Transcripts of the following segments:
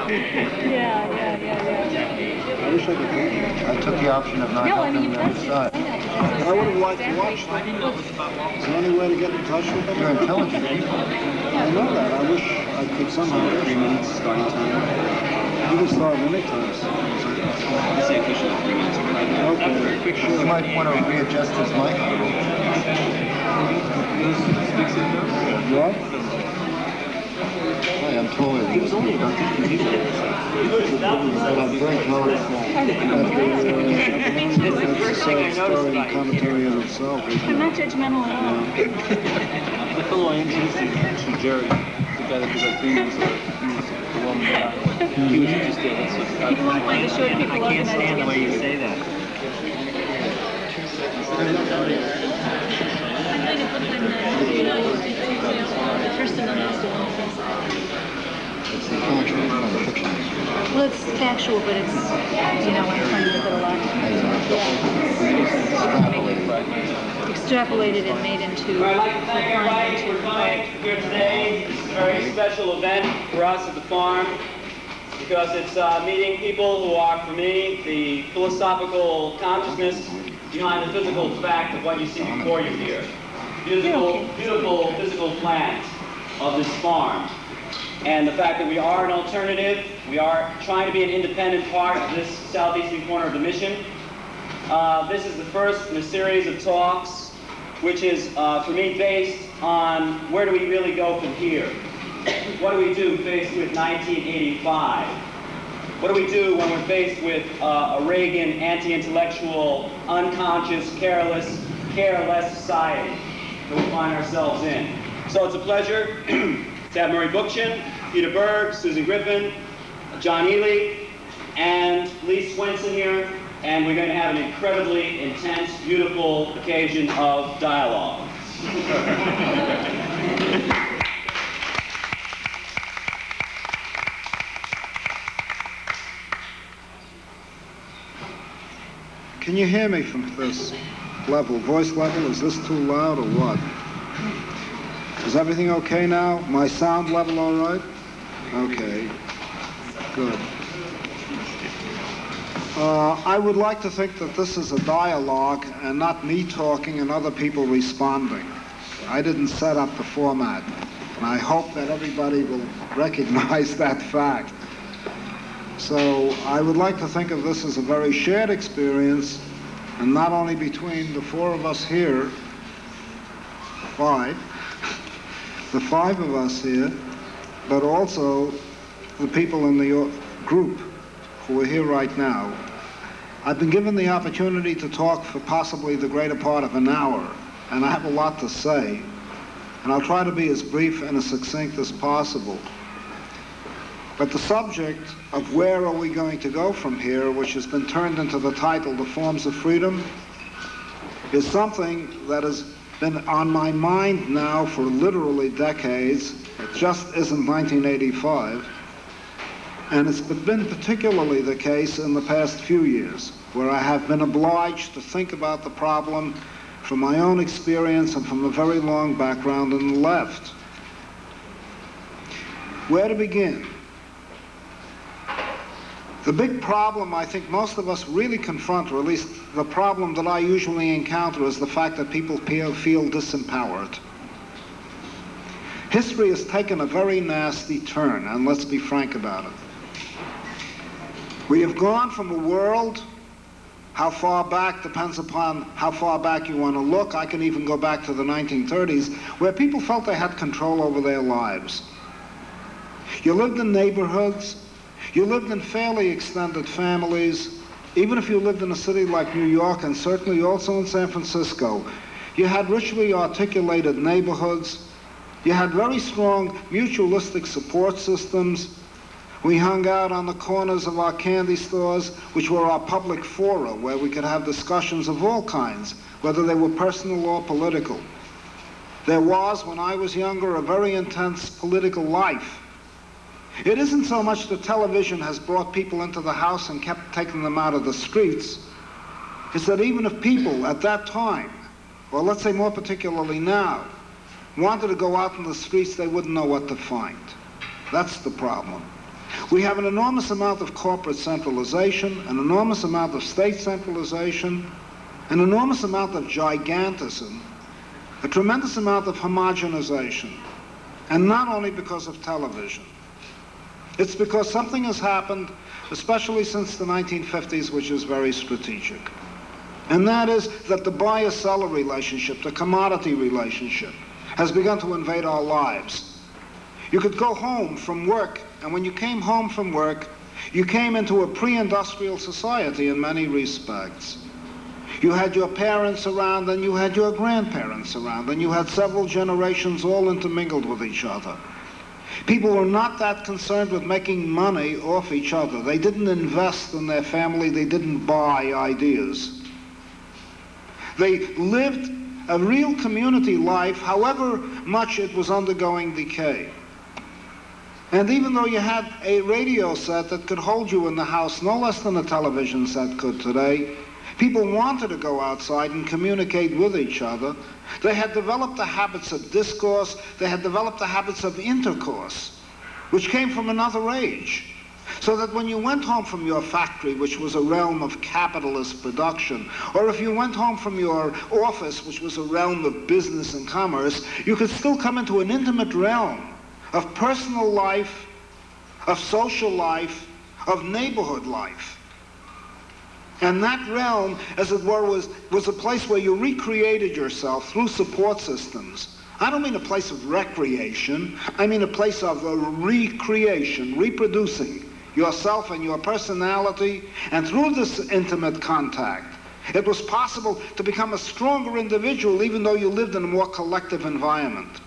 I wish I could do that. I took the option of not helping them the other side. I would have liked to watch them. Is there any way to get in touch with them? You're intelligent people. I know that. I wish I could somehow. 3 minutes starting time. You can start many times. Let's say officially 3 minutes. Okay. Quick, You might want to readjust his mic a little. What? Hi, I'm taller than He was only about 50 people. but I'm very powerful. That's a sad story and commentary in itself. I'm not judgmental at all. The fellow I introduced you to, Jerry, the guy that does our things, he was the one guy. He was just there. That's just, You won't find the short people I can't organized stand the way you against say that. I'm going to put them the first and the last of them. It's the poetry from the fiction. Well, it's factual, but it's, I'm playing with it a lot. Extrapolated and made into. I'd like to thank everybody for coming here today. This is a very special event for us at the farm because it's meeting people who are, for me, the philosophical consciousness behind the physical fact of what you see before you here. Beautiful, beautiful physical plans of this farm. And the fact that we are an alternative, we are trying to be an independent part of this southeastern corner of the mission. This is the first in a series of talks, which is, for me, based on where do we really go from here? What do we do faced with 1985? What do we do when we're faced with a Reagan anti-intellectual, unconscious, careless society that we find ourselves in? So it's a pleasure to have Murray Bookchin, Peter Berg, Susan Griffin, John Ely, and Lee Swenson here, and we're going to have an incredibly intense, beautiful occasion of dialogue. Can you hear me from this level, voice level? Is this too loud or what? Is everything okay now? My sound level all right? Okay, good. I would like to think that this is a dialogue and not me talking and other people responding. I didn't set up the format, and I hope that everybody will recognize that fact. So I would like to think of this as a very shared experience, and not only between the four of us here, the five of us here, but also the people in the group who are here right now. I've been given the opportunity to talk for possibly the greater part of an hour, and I have a lot to say, and I'll try to be as brief and as succinct as possible. But the subject of where are we going to go from here, which has been turned into the title, The Forms of Freedom, is something that has been on my mind now for literally decades. It just isn't 1985. And it's been particularly the case in the past few years, where I have been obliged to think about the problem from my own experience and from a very long background in the left. Where to begin? The big problem I think most of us really confront, or at least the problem that I usually encounter, is the fact that people feel disempowered. History has taken a very nasty turn, and let's be frank about it. We have gone from a world, how far back depends upon how far back you want to look. I can even go back to the 1930s, where people felt they had control over their lives. You lived in neighborhoods. You lived in fairly extended families. Even if you lived in a city like New York, and certainly also in San Francisco, you had richly articulated neighborhoods. You had very strong mutualistic support systems. We hung out on the corners of our candy stores, which were our public fora, where we could have discussions of all kinds, whether they were personal or political. There was, when I was younger, a very intense political life. It isn't so much that television has brought people into the house and kept taking them out of the streets. It's that even if people at that time, or let's say more particularly now, wanted to go out in the streets, they wouldn't know what to find. That's the problem. We have an enormous amount of corporate centralization, an enormous amount of state centralization, an enormous amount of gigantism, a tremendous amount of homogenization, and not only because of television. It's because something has happened, especially since the 1950s, which is very strategic. And that is that the buyer-seller relationship, the commodity relationship, has begun to invade our lives. You could go home from work, and when you came home from work, you came into a pre-industrial society in many respects. You had your parents around, and you had your grandparents around, and you had several generations all intermingled with each other. People were not that concerned with making money off each other. They didn't invest in their family. They didn't buy ideas. They lived a real community life, however much it was undergoing decay. And even though you had a radio set that could hold you in the house no less than a television set could today, people wanted to go outside and communicate with each other. They had developed the habits of discourse. They had developed the habits of intercourse, which came from another age. So that when you went home from your factory, which was a realm of capitalist production, or if you went home from your office, which was a realm of business and commerce, you could still come into an intimate realm of personal life, of social life, of neighborhood life. And that realm, as it were, was a place where you recreated yourself through support systems. I don't mean a place of recreation. I mean a place of recreation, reproducing yourself and your personality. And through this intimate contact, it was possible to become a stronger individual even though you lived in a more collective environment.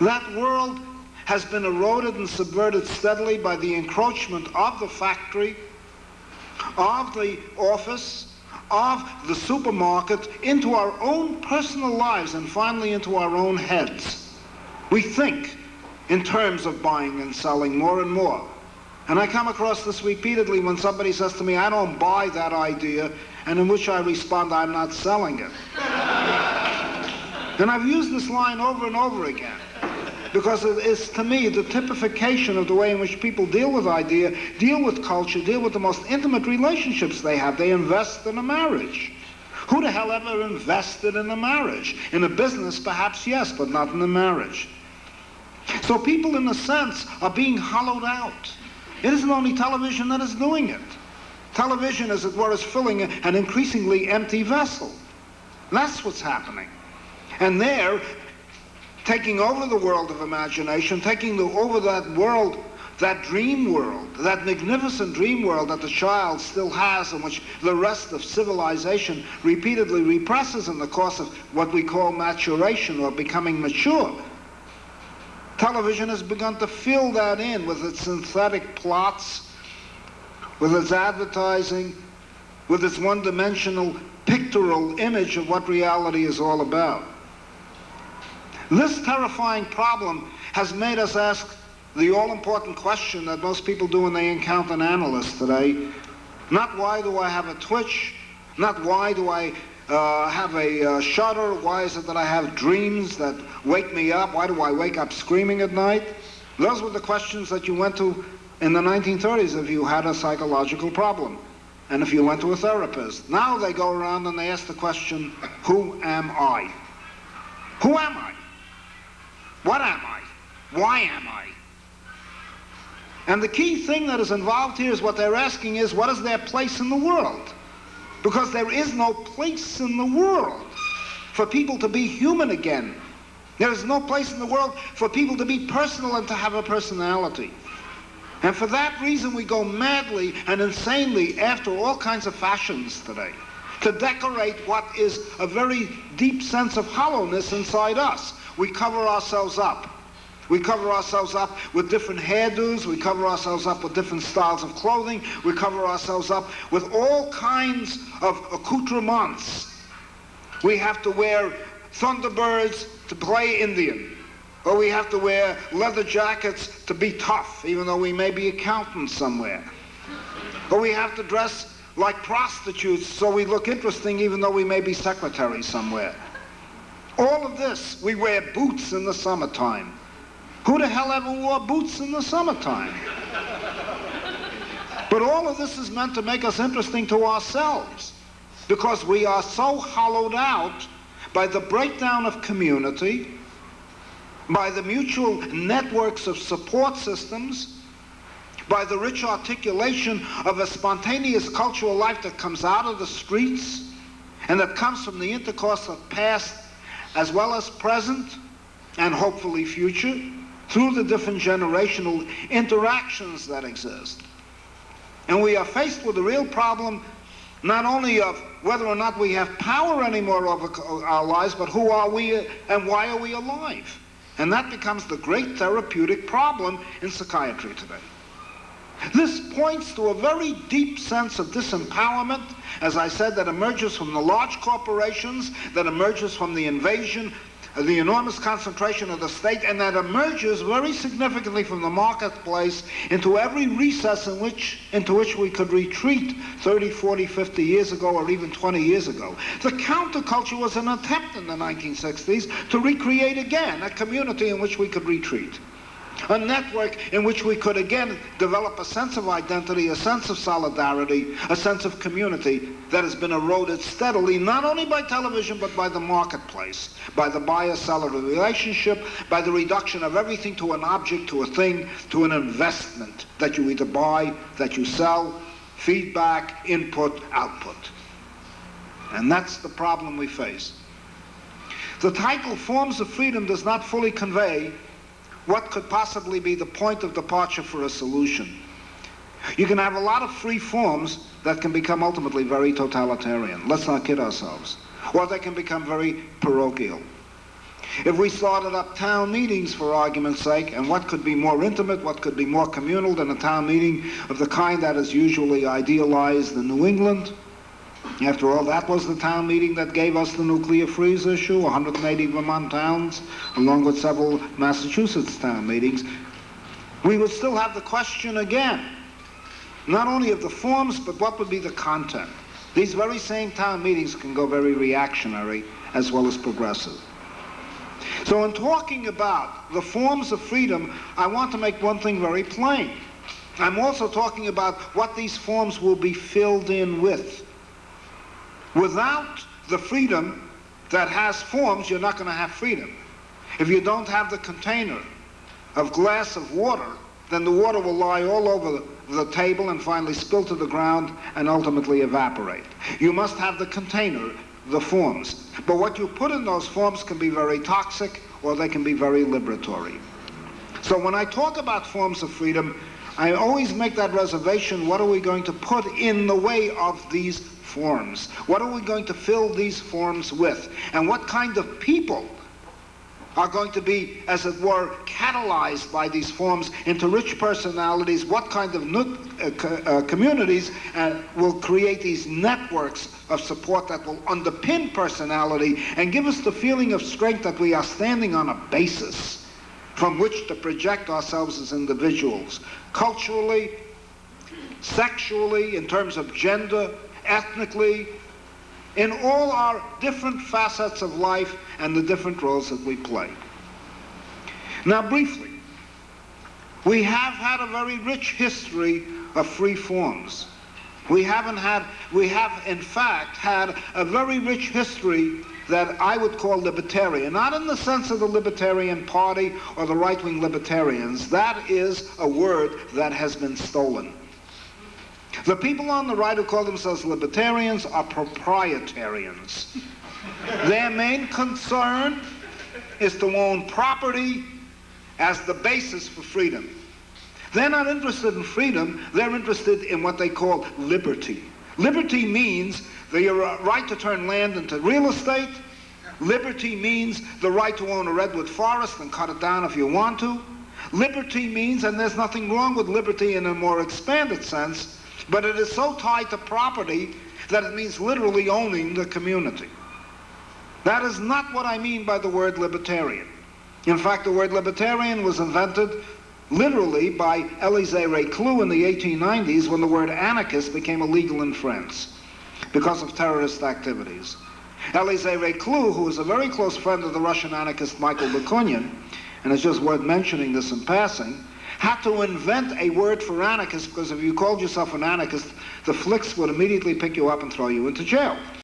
That world has been eroded and subverted steadily by the encroachment of the factory, of the office, of the supermarket into our own personal lives and finally into our own heads. We think in terms of buying and selling more and more. And I come across this repeatedly when somebody says to me, I don't buy that idea, and in which I respond, I'm not selling it. And I've used this line over and over again, because it is, to me, the typification of the way in which people deal with idea, deal with culture, deal with the most intimate relationships they have. They invest in a marriage. Who the hell ever invested in a marriage? In a business, perhaps, yes, but not in a marriage. So people, in a sense, are being hollowed out. It isn't only television that is doing it. Television, as it were, is filling an increasingly empty vessel. That's what's happening. And they're taking over the world of imagination, taking over that world, that dream world, that magnificent dream world that the child still has and which the rest of civilization repeatedly represses in the course of what we call maturation or becoming mature. Television has begun to fill that in with its synthetic plots, with its advertising, with its one-dimensional pictorial image of what reality is all about. This terrifying problem has made us ask the all-important question that most people do when they encounter an analyst today. Not why do I have a twitch, not why do I have a shudder, why is it that I have dreams that wake me up, why do I wake up screaming at night? Those were the questions that you went to in the 1930s if you had a psychological problem, and if you went to a therapist. Now they go around and they ask the question, who am I? Who am I? What am I? Why am I? And the key thing that is involved here is what they're asking is, what is their place in the world? Because there is no place in the world for people to be human again. There is no place in the world for people to be personal and to have a personality. And for that reason we go madly and insanely after all kinds of fashions today to decorate what is a very deep sense of hollowness inside us. We cover ourselves up. We cover ourselves up with different hairdos. We cover ourselves up with different styles of clothing. We cover ourselves up with all kinds of accoutrements. We have to wear Thunderbirds to play Indian. Or we have to wear leather jackets to be tough, even though we may be accountants somewhere. Or we have to dress like prostitutes so we look interesting, even though we may be secretaries somewhere. All of this, we wear boots in the summertime. Who the hell ever wore boots in the summertime? But all of this is meant to make us interesting to ourselves, because we are so hollowed out by the breakdown of community, by the mutual networks of support systems, by the rich articulation of a spontaneous cultural life that comes out of the streets and that comes from the intercourse of past as well as present and hopefully future through the different generational interactions that exist. And we are faced with the real problem not only of whether or not we have power anymore over our lives, but who are we and why are we alive? And that becomes the great therapeutic problem in psychiatry today. This points to a very deep sense of disempowerment, as I said, that emerges from the large corporations, that emerges from the invasion, the enormous concentration of the state, and that emerges very significantly from the marketplace into every recess into which we could retreat 30, 40, 50 years ago, or even 20 years ago. The counterculture was an attempt in the 1960s to recreate again a community in which we could retreat. A network in which we could again develop a sense of identity, a sense of solidarity, a sense of community that has been eroded steadily, not only by television, but by the marketplace, by the buyer-seller relationship, by the reduction of everything to an object, to a thing, to an investment that you either buy, that you sell, feedback, input, output. And that's the problem we face. The title Forms of Freedom does not fully convey what could possibly be the point of departure for a solution. You can have a lot of free forms that can become ultimately very totalitarian. Let's not kid ourselves. Or they can become very parochial. If we started up town meetings, for argument's sake, and what could be more intimate, what could be more communal than a town meeting of the kind that is usually idealized in New England? After all, that was the town meeting that gave us the nuclear freeze issue, 180 Vermont towns, along with several Massachusetts town meetings. We would still have the question again, not only of the forms, but what would be the content. These very same town meetings can go very reactionary as well as progressive. So in talking about the forms of freedom, I want to make one thing very plain. I'm also talking about what these forms will be filled in with. Without the freedom that has forms, you're not going to have freedom. If you don't have the container of glass of water, then the water will lie all over the table and finally spill to the ground and ultimately evaporate. You must have the container, the forms. But what you put in those forms can be very toxic or they can be very liberatory. So when I talk about forms of freedom, I always make that reservation: what are we going to put in the way of these forms? What are we going to fill these forms with? And what kind of people are going to be, as it were, catalyzed by these forms into rich personalities? What kind of communities will create these networks of support that will underpin personality and give us the feeling of strength that we are standing on a basis from which to project ourselves as individuals, culturally, sexually, in terms of gender, ethnically, in all our different facets of life and the different roles that we play. Now, briefly, we have had a very rich history of free forms. We have in fact had a very rich history that I would call libertarian, not in the sense of the Libertarian Party or the right-wing libertarians. That is a word that has been stolen. The people on the right who call themselves libertarians are proprietarians. Their main concern is to own property as the basis for freedom. They're not interested in freedom, they're interested in what they call liberty. Liberty means the right to turn land into real estate. Liberty means the right to own a redwood forest and cut it down if you want to. Liberty means, and there's nothing wrong with liberty in a more expanded sense, but it is so tied to property that it means literally owning the community. That is not what I mean by the word libertarian. In fact, the word libertarian was invented literally by Élisée Reclus in the 1890s when the word anarchist became illegal in France because of terrorist activities. Élisée Reclus, who was a very close friend of the Russian anarchist Michael Bookchin, and it's just worth mentioning this in passing, had to invent a word for anarchist, because if you called yourself an anarchist, the flicks would immediately pick you up and throw you into jail.